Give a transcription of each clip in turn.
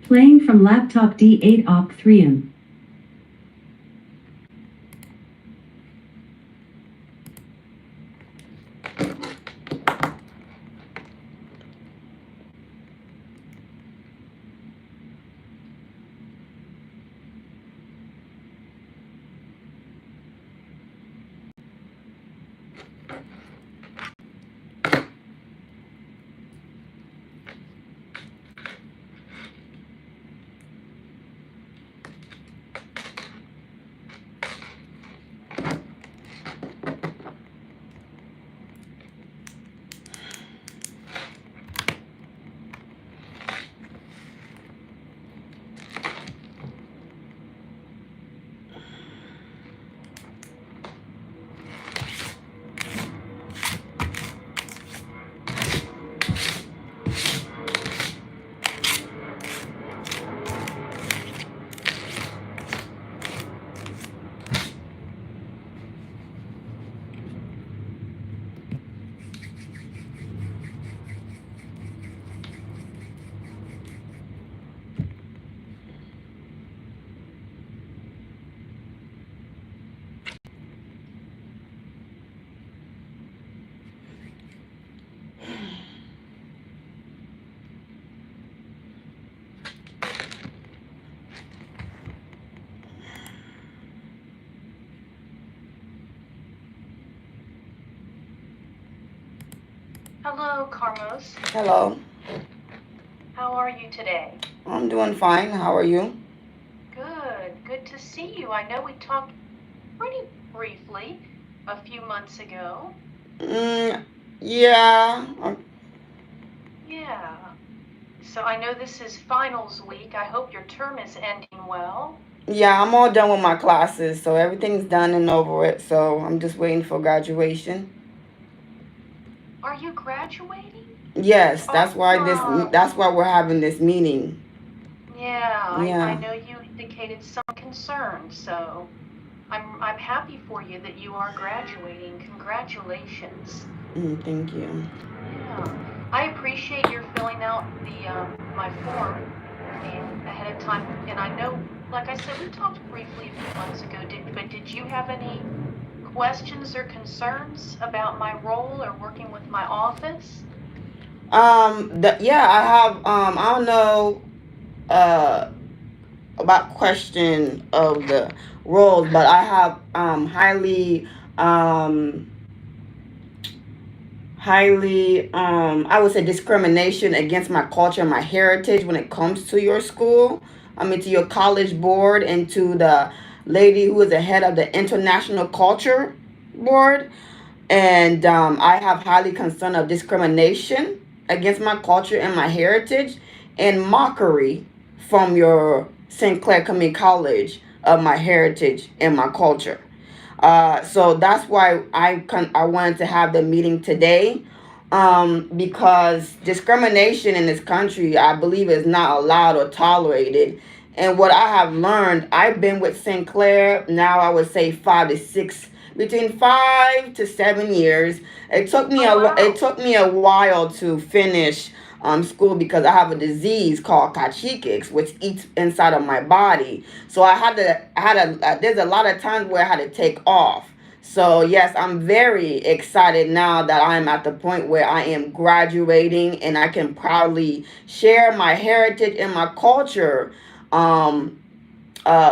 Playing from laptop D8 op 3M. Hello, Carlos. Hello. How are you today? I'm doing fine. How are you? Good. Good to see you. I know we talked pretty briefly a few months ago. Yeah. Yeah. So I know this is finals week. I hope your term is ending well. Yeah, I'm all done with my classes, so everything's done and over it. So I'm just waiting for graduation. Are you graduating? Yes, Awesome. that's why we're having this meeting. Yeah, I Yeah. know you indicated some concern, so I'm happy for you that you are graduating. Congratulations. Thank you. Yeah, I appreciate your filling out the my form and ahead of time. And I know, like I said, we talked briefly a few months ago. But did you have any questions or concerns about my role or working with my office? Yeah, I have. I don't know. Uh, about question of the roles, but I have um highly I would say discrimination against my culture and my heritage when it comes to your school. I mean to your college board and to the lady who is the head of the international culture board. And I have highly concern of discrimination against my culture and my heritage and mockery from your St. Clair Community College of my heritage and my culture. So that's why I wanted to have the meeting today, because discrimination in this country, I believe, is not allowed or tolerated. And what I have learned, I've been with St. Clair now, I would say 5 to 6, between 5 to 7 years. Oh, It wow. took me a while to finish school because I have a disease called cachexia, which eats inside of my body. So there's a lot of times where I had to take off. So yes, I'm very excited now that I'm at the point where I am graduating and I can proudly share my heritage and my culture, um,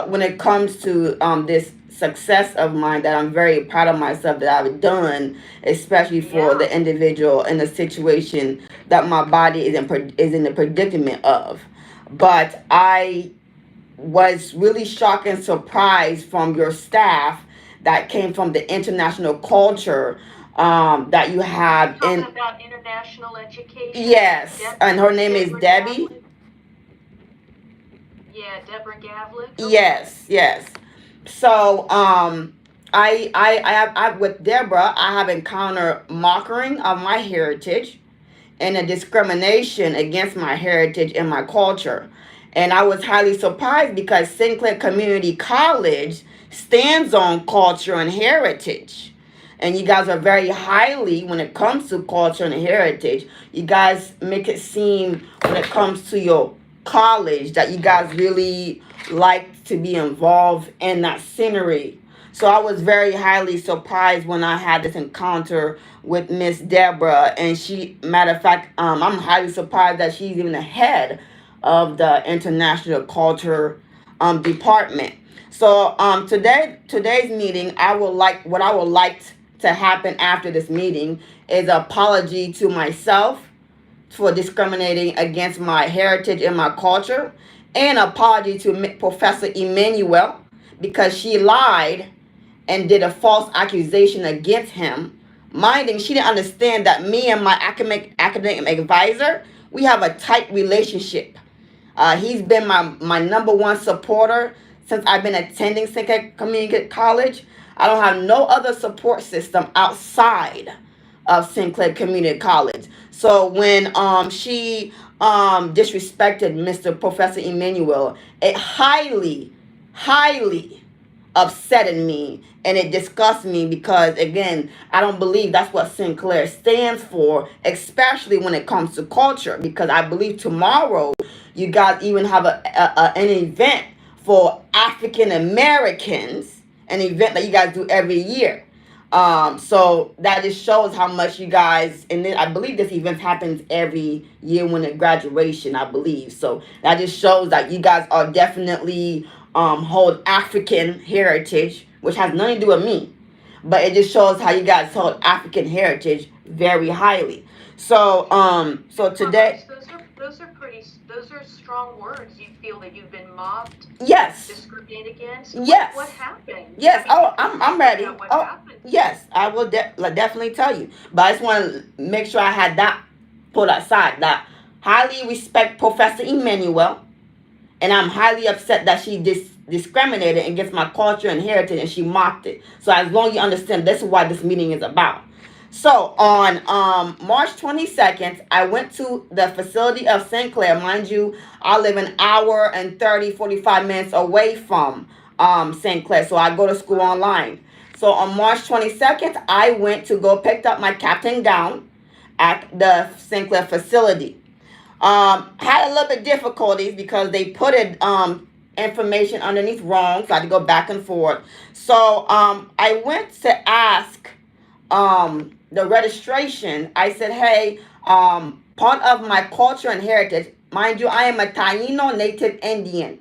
when it comes to this success of mine that I'm very proud of myself that I've done, especially for Yeah. the individual in the situation that my body is in the predicament of. But I was really shocked and surprised from your staff that came from the international culture, that you You're have talking in. about international education. Yes, and her name is Deborah Debbie. Gavlik. Yeah, Deborah Gavlik. Okay. Yes, yes. So, with Deborah, I have encountered mocking of my heritage and a discrimination against my heritage and my culture. And I was highly surprised because St. Clair Community College stands on culture and heritage. And you guys are very highly when it comes to culture and heritage. You guys make it seem when it comes to your college that you guys really like to be involved in that scenery. So I was very highly surprised when I had this encounter with Miss Deborah, and matter of fact, I'm highly surprised that she's even the head of the international culture department. So today's meeting, I would like to happen after this meeting is an apology to myself for discriminating against my heritage and my culture, and apology to Professor Emmanuel because she lied and did a false accusation against him. Minding she didn't understand that me and my academic advisor, we have a tight relationship. He's been my number one supporter since I've been attending Sinclair Community College. I don't have no other support system outside of Sinclair Community College. So when she disrespected Mr. Professor Emmanuel, it highly upsetted me and it disgusts me because again I don't believe that's what Sinclair stands for, especially when it comes to culture, because I believe tomorrow you guys even have an event for African Americans, an event that you guys do every year. So that just shows how much you guys, and then I believe this event happens every year when a graduation, I believe. So that just shows that you guys are definitely hold African heritage, which has nothing to do with me, but it just shows how you guys hold African heritage very highly. So Well, today, those are those are strong words. You feel that you've been mocked, Yes. discriminated against. Yes. What happened? Yes. I mean, Oh, I'm ready. what Oh, happened? yes. I will definitely tell you. But I just want to make sure I had that put aside. That highly respect Professor Emmanuel, and I'm highly upset that she discriminated against my culture and heritage, and she mocked it. So as long as you understand, this is what this meeting is about. So on March 22nd, I went to the facility of St. Clair. Mind you, I live an hour and 45 minutes away from St. Clair, so I go to school online. So on March 22nd, I went to go pick up my captain gown at the St. Clair facility. Had a little bit difficulties because they put it information underneath wrong, so I had to go back and forth. So I went to ask the registration. I said, hey, part of my culture and heritage, mind you, I am a Taino Native Indian.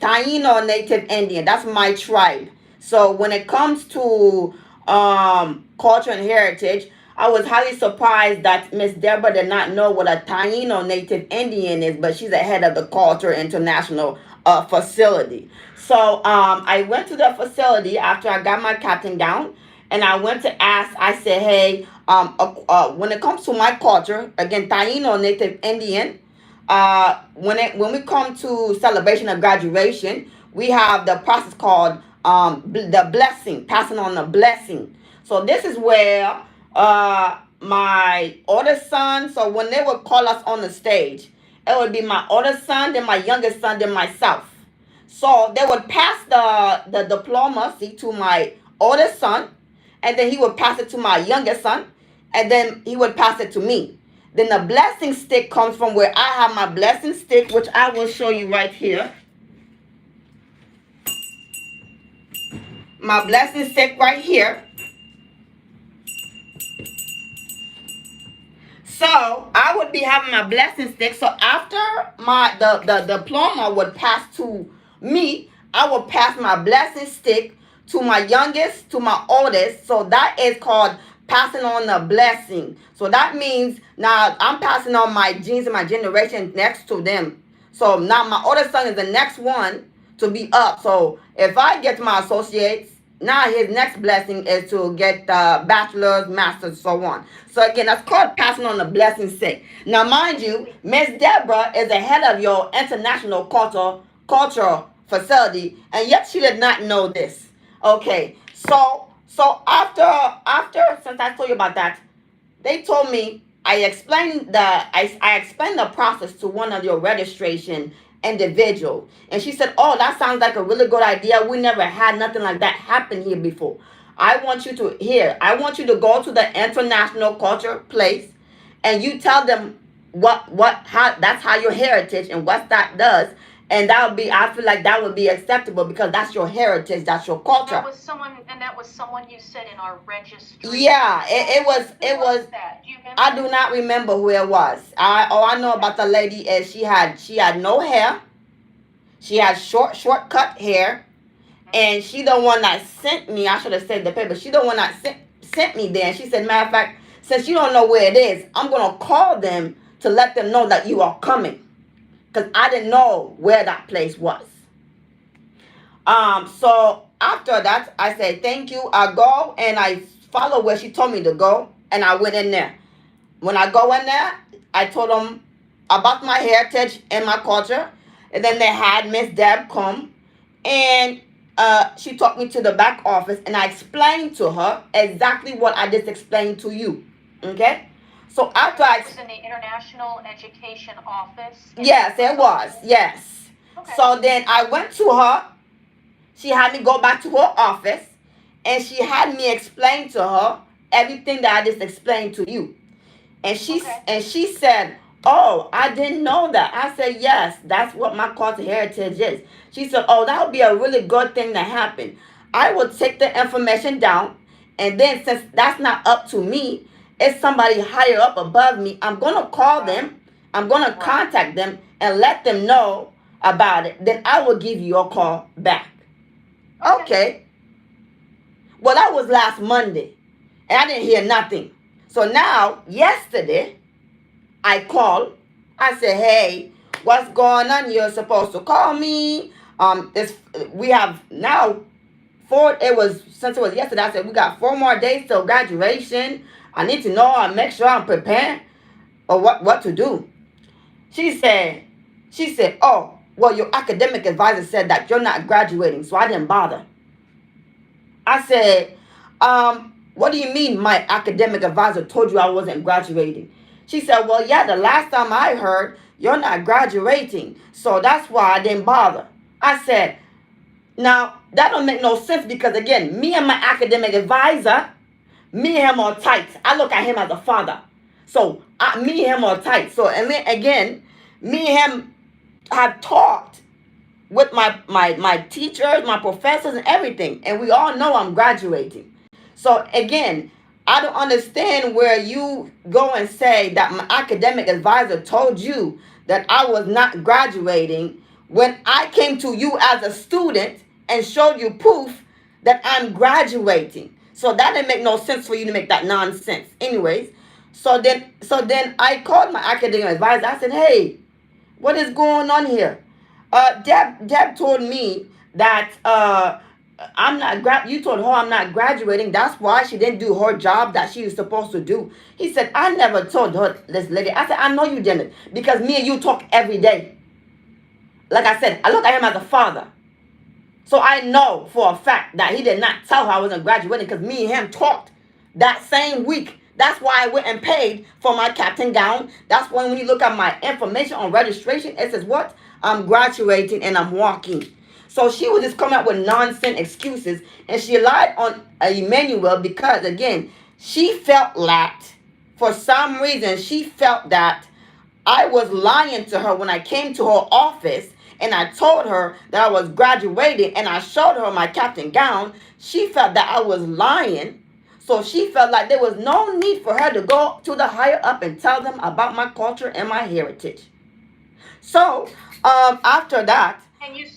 Taino Native Indian, that's my tribe. So when it comes to culture and heritage, I was highly surprised that Miss Deborah did not know what a Taino Native Indian is, but she's the head of the Culture International facility. So I went to the facility after I got my captain gown, and I went to ask. I said, "Hey, when it comes to my culture, again, Taino Native Indian, when we come to celebration of graduation, we have the process called the blessing, passing on the blessing. So this is where my oldest son. So when they would call us on the stage, it would be my oldest son, then my youngest son, then myself. So they would pass the diploma, see, to my oldest son, and then he would pass it to my youngest son, and then he would pass it to me. Then the blessing stick comes from where I have my blessing stick, which I will show you right here. My blessing stick right here. So I would be having my blessing stick. So after the diploma would pass to me, I would pass my blessing stick to my youngest, to my oldest. So that is called passing on the blessing. So that means now I'm passing on my genes and my generation next to them. So now my oldest son is the next one to be up. So if I get my associates, now his next blessing is to get bachelor's, master's, so on. So again, that's called passing on the blessing stick. Now, mind you, Miss Deborah is the head of your international cultural facility, and yet she did not know this. Okay, so after since I told you about that, they told me I explained the process to one of your registration individual, and she said, "Oh, that sounds like a really good idea. We never had nothing like that happen here before. I want you to go to the international culture place, and you tell them how that's how your heritage and what that does." And that would be, I feel like that would be acceptable because that's your heritage, that's your culture. That was someone you said in our registry. Yeah, it was. That? Do you remember? I do not remember who it was. All I know about the lady is she had no hair. She had short cut hair, and she the one that sent me. I should have said the paper. She the one that sent me there. And she said, matter of fact, since you don't know where it is, I'm gonna call them to let them know that you are coming, because I didn't know where that place was. So after that, I said, thank you. I go and I follow where she told me to go, and I went in there. When I go in there, I told them about my heritage and my culture, and then they had Miss Deb come, and she took me to the back office, and I explained to her exactly what I just explained to you. Okay? So after it was in the International Education Office? Yes, it was. Yes. Okay. So then I went to her. She had me go back to her office, and she had me explain to her everything that I just explained to you. And she said, "Oh, I didn't know that." I said, "Yes, that's what my cultural heritage is." She said, "Oh, that would be a really good thing to happen. I will take the information down, and then since that's not up to me, it's somebody higher up above me, I'm going to call them. I'm going to contact them and let them know about it. Then I will give you a call back." Okay. Well, that was last Monday, and I didn't hear nothing. So now, yesterday, I called I said, hey, what's going on? You're supposed to call me. This we have now since it was yesterday. I said we got 4 more days till graduation. I need to know and make sure I'm prepared or what to do. She said, oh, well, your academic advisor said that you're not graduating, so I didn't bother. I said, what do you mean my academic advisor told you I wasn't graduating? She said, well, yeah, the last time I heard, you're not graduating, so that's why I didn't bother. I said, now, that don't make no sense because, again, me and my academic advisor, me and him are tight. I look at him as a father. So, me and him are tight. So, and then, again, me and him have talked with my teachers, my professors, and everything. And we all know I'm graduating. So, again, I don't understand where you go and say that my academic advisor told you that I was not graduating when I came to you as a student and showed you proof that I'm graduating. So that didn't make no sense for you to make that nonsense. Anyways, so then I called my academic advisor. I said, hey, what is going on here? Deb told me that you told her I'm not graduating. That's why she didn't do her job that she was supposed to do. He said, I never told her, this lady. I said, I know you didn't, because me and you talk every day. Like I said, I look at him as a father. So I know for a fact that he did not tell her I wasn't graduating, because me and him talked that same week. That's why I went and paid for my captain gown. That's why when you look at my information on registration, it says what? I'm graduating and I'm walking. So she was just coming up with nonsense excuses, and she lied on Emmanuel because, again, she felt that for some reason she felt that I was lying to her when I came to her office and I told her that I was graduating and I showed her my captain gown. She felt that I was lying. So she felt like there was no need for her to go to the higher up and tell them about my culture and my heritage. So after that, And you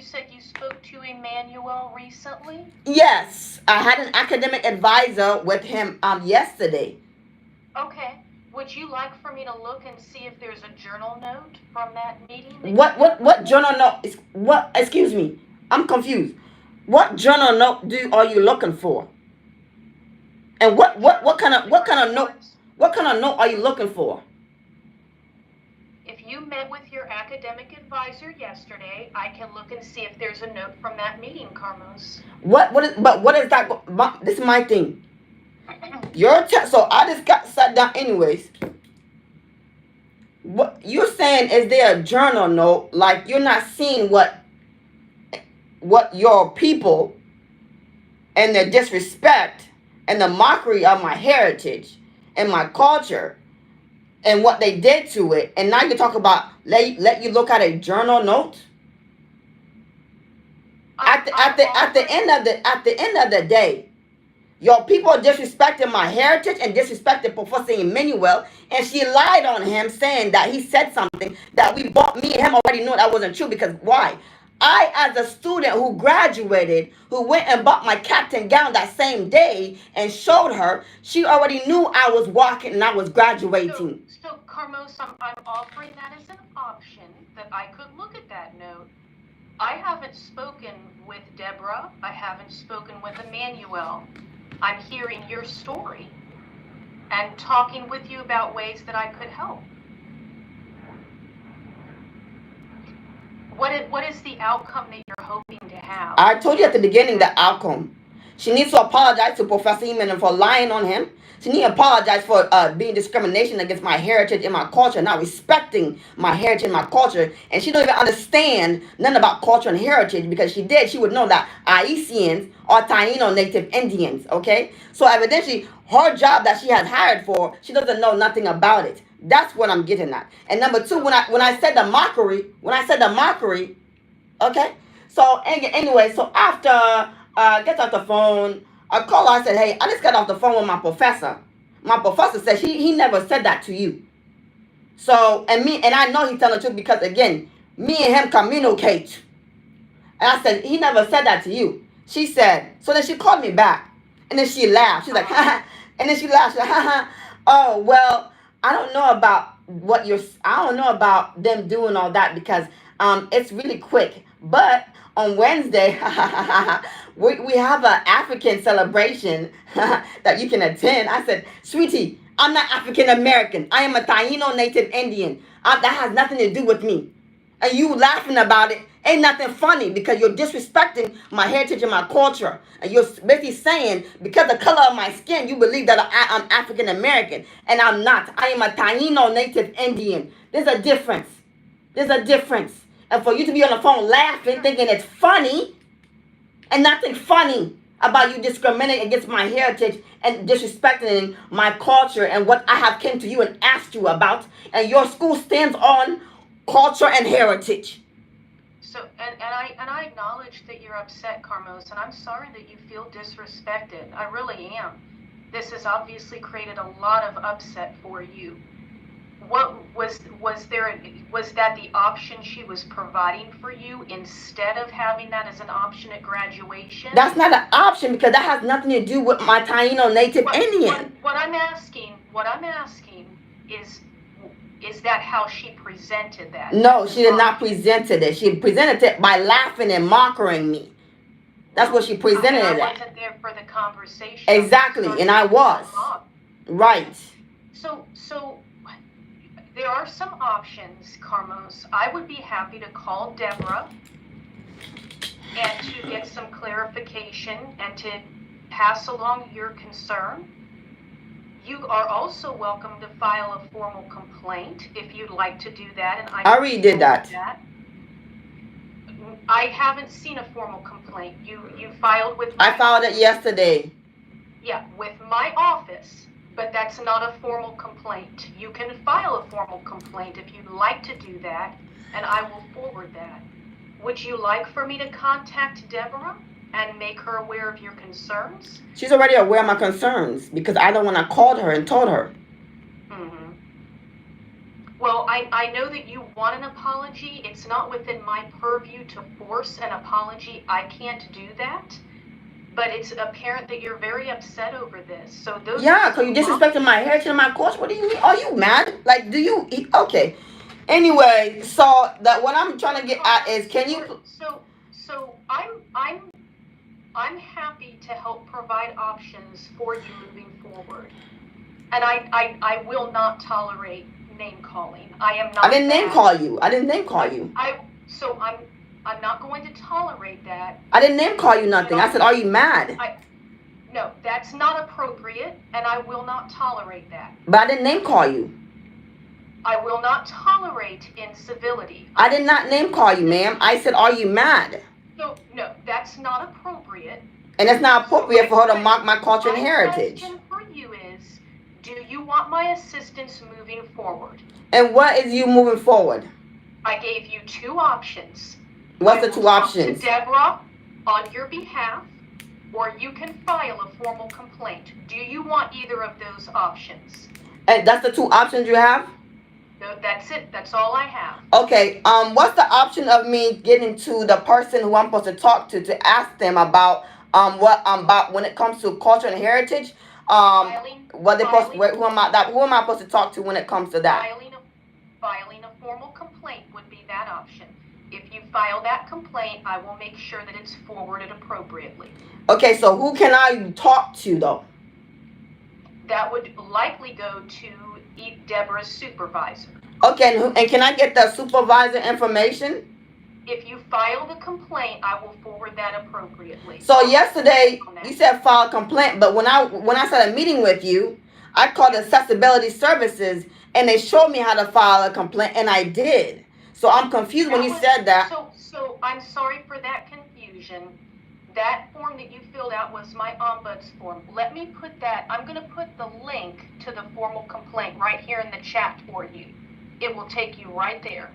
said you spoke to Emmanuel recently? yes, I had an academic advisor with him yesterday. Okay. Would you like for me to look and see if there's a journal note from that meeting? What journal note is what? Excuse me, I'm confused. What journal note are you looking for? And what kind of note are you looking for? If you met with your academic advisor yesterday, I can look and see if there's a note from that meeting, Carmos. What is that? This is my thing. So I just got sat down anyways. What you're saying, is there a journal note? Like you're not seeing what your people and the disrespect and the mockery of my heritage and my culture and what they did to it, and now you talk about let you look at a journal note. At the end of the day, your people disrespected my heritage and disrespected Professor Emmanuel, and she lied on him saying that he said something that me and him already knew that wasn't true. Because why? I, as a student who graduated, who went and bought my captain gown that same day and showed her, she already knew I was walking and I was graduating. So Carmos, I'm offering that as an option, that I could look at that note. I haven't spoken with Deborah. I haven't spoken with Emmanuel. I'm hearing your story and talking with you about ways that I could help. What is the outcome that you're hoping to have? I told you at the beginning the outcome. She needs to apologize to Professor Eman for lying on him. She needs to apologize for being discrimination against my heritage and my culture, not respecting my heritage and my culture. And she don't even understand nothing about culture and heritage, because she did, she would know that Haitians are Taino Native Indians, okay? So evidently, her job that she has hired for, she doesn't know nothing about it. That's what I'm getting at. And number two, when I said the mockery, okay? So anyway, so after get off the phone, I called her. I said, hey, I just got off the phone with my professor. My professor said he never said that to you. So and I know he's telling the truth, because again, me and him communicate. And I said, he never said that to you. She said, so then she called me back, and then she laughed. She's like, ha ha. And then she laughed. She's like, ha ha. Oh, well, I don't know about what you're. I don't know about them doing all that because it's really quick. But on Wednesday, we have an African celebration that you can attend. I said, sweetie, I'm not African American. I am a Taino Native Indian. That has nothing to do with me. And you laughing about it ain't nothing funny because you're disrespecting my heritage and my culture. And you're basically saying because the color of my skin, you believe that I'm African American. And I'm not. I am a Taino Native Indian. There's a difference. There's a difference. And for you to be on the phone laughing, thinking it's funny, and nothing funny about you discriminating against my heritage and disrespecting my culture and what I have came to you and asked you about. And your school stands on culture and heritage. So, and I acknowledge that you're upset, Carmos, and I'm sorry that you feel disrespected. I really am. This has obviously created a lot of upset for you. What was that the option she was providing for you instead of having that as an option at graduation? That's not an option because that has nothing to do with my Taino Native Indian. What I'm asking is that how she presented that? No, she did not present it. She presented it by laughing and mocking me. That's what she presented it I at. wasn't there for the conversation. Exactly, and I was. Right. So there are some options, Carmos. I would be happy to call Deborah and to get some clarification and to pass along your concern. You are also welcome to file a formal complaint if you'd like to do that. And I already did that. I haven't seen a formal complaint. You filed with. I filed it yesterday. Yeah, with my office, but that's not a formal complaint. You can file a formal complaint if you'd like to do that, and I will forward that. Would you like for me to contact Deborah and make her aware of your concerns? She's already aware of my concerns because I don't want to call her and told her. Mm-hmm. Well, I know that you want an apology. It's not within my purview to force an apology. I can't do that. But it's apparent that you're very upset over this. So those. Yeah, because you disrespecting my heritage and my culture. What do you mean? Are you mad? Like, do you? Okay. Anyway, so that what I'm trying to get at is, can you? So I'm happy to help provide options for you moving forward, and I will not tolerate name calling. I am not. I didn't name call you. I didn't name call you. I'm not going to tolerate that. I didn't name call you nothing. I said, are you mad? No, that's not appropriate, and I will not tolerate that. But I didn't name call you. I will not tolerate incivility. I did not name call you, ma'am. I said, are you mad? No, that's not appropriate. And it's not appropriate for her to mock my culture and heritage. My question for you is, do you want my assistance moving forward? And what is you moving forward? I gave you two options. What's the two options? To Deborah on your behalf, or you can file a formal complaint. Do you want either of those options? And that's the two options you have? No, that's it. That's all I have. Okay. What's the option of me getting to the person who I'm supposed to talk to ask them about what about when it comes to culture and heritage? What they supposed who am I supposed to talk to when it comes to that? Filing a formal complaint would be that option. If you file that complaint, I will make sure that it's forwarded appropriately. Okay, so who can I talk to though? That would likely go to Deborah's supervisor. Okay, and can I get the supervisor information? If you file the complaint, I will forward that appropriately. So yesterday you said file a complaint, but when I started meeting with you, I called Accessibility Services and they showed me how to file a complaint, and I did. So I'm confused when you said that. So I'm sorry for that confusion. That form that you filled out was my ombuds form. Let me put that, I'm going to put the link to the formal complaint right here in the chat for you. It will take you right there.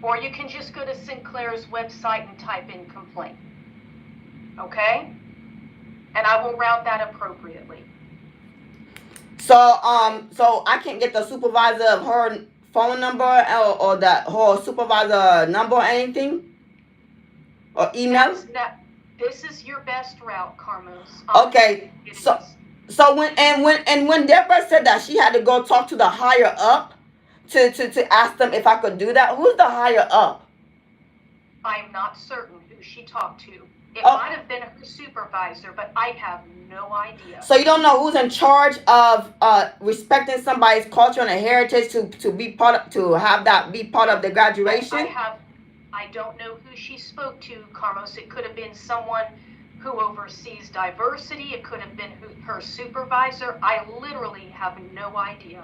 Or you can just go to Sinclair's website and type in complaint. Okay? And I will route that appropriately. So so I can't get the supervisor of her phone number or her supervisor number or anything? Or email? This is your best route, Carmos. Okay, It so is. so when Deborah said that she had to go talk to the higher up to ask them if I could do that, who's the higher up? I'm not certain who she talked to. It Oh. might have been her supervisor, but I have no idea. So you don't know who's in charge of respecting somebody's culture and heritage to be part of, to have that be part of the graduation? I don't know who she spoke to, Carmos. It could have been someone who oversees diversity. It could have been her supervisor. I literally have no idea.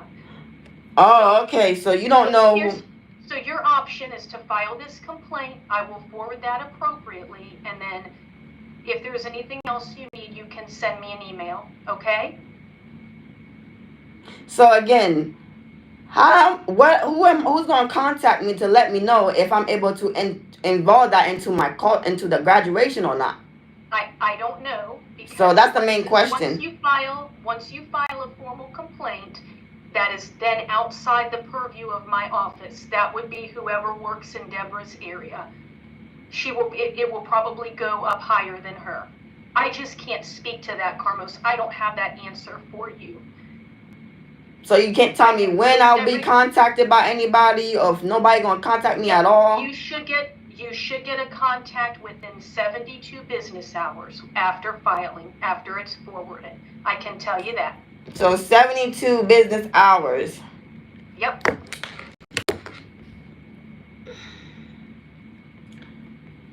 Oh, okay. So you don't know. So your option is to file this complaint. I will forward that appropriately, and then if there's anything else you need, you can send me an email, okay? So again, who's going to contact me to let me know if I'm able to involve that into into the graduation or not? I don't know. So that's the main question. Once you file a formal complaint, that is then outside the purview of my office. That would be whoever works in Deborah's area. It will probably go up higher than her. I just can't speak to that, Carmos. I don't have that answer for you. So you can't tell me when I'll be contacted by anybody, or if nobody gonna contact me at all? You should get a contact within 72 business hours after filing, after it's forwarded. I can tell you that. So 72 business hours. Yep.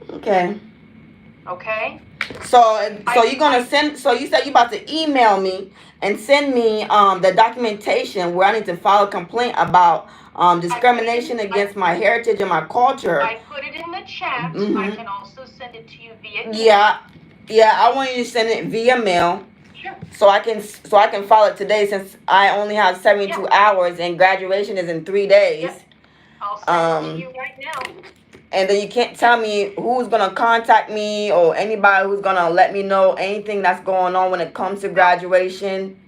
Okay. Okay. So you're gonna send. So you said you about to email me and send me the documentation where I need to file a complaint about discrimination against my heritage and my culture. I put it in the chat. Mm-hmm. I can also send it to you via email. Yeah. I want you to send it via mail. Sure. So I can file it today, since I only have 72 hours and graduation is in 3 days. Yep. I'll send it to you right now. And then you can't tell me who's gonna contact me or anybody who's gonna let me know anything that's going on when it comes to graduation.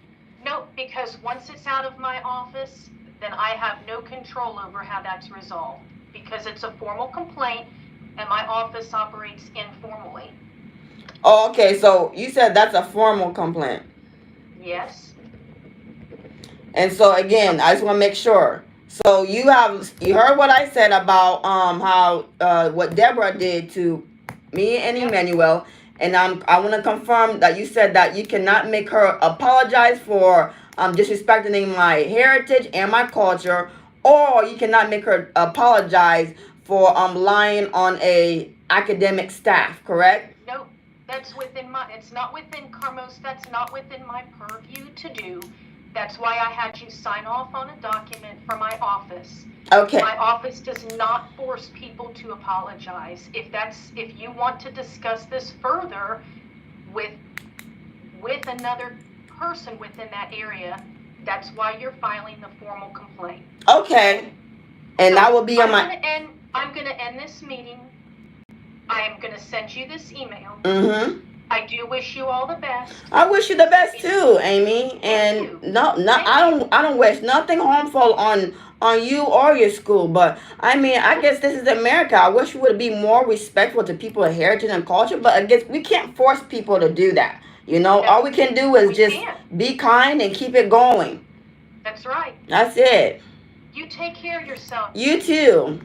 No, because once it's out of my office, then I have no control over how that's resolved, because it's a formal complaint and my office operates informally. Oh, okay. So you said that's a formal complaint. Yes. And so again, I just want to make sure. So you heard what I said about how what Deborah did to me and Emmanuel, and I want to confirm that you said that you cannot make her apologize for disrespecting my heritage and my culture, or you cannot make her apologize for lying on a academic staff, correct? No, that's it's not within Carmos, that's not within my purview to do. That's why I had you sign off on a document from my office. Okay. My office does not force people to apologize. If you want to discuss this further with another person within that area, that's why you're filing the formal complaint. Okay. And that will be on my. I'm gonna end this meeting. I am gonna send you this email. Mm-hmm. I do wish you all the best. I wish you the best too, Amy. And no, I don't wish nothing harmful on you or your school. But I mean, I guess this is America. I wish we would be more respectful to people's heritage and culture. But I guess we can't force people to do that. You know, all we can do is just be kind and keep it going. That's right. That's it. You take care of yourself. You too.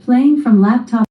Playing from laptop.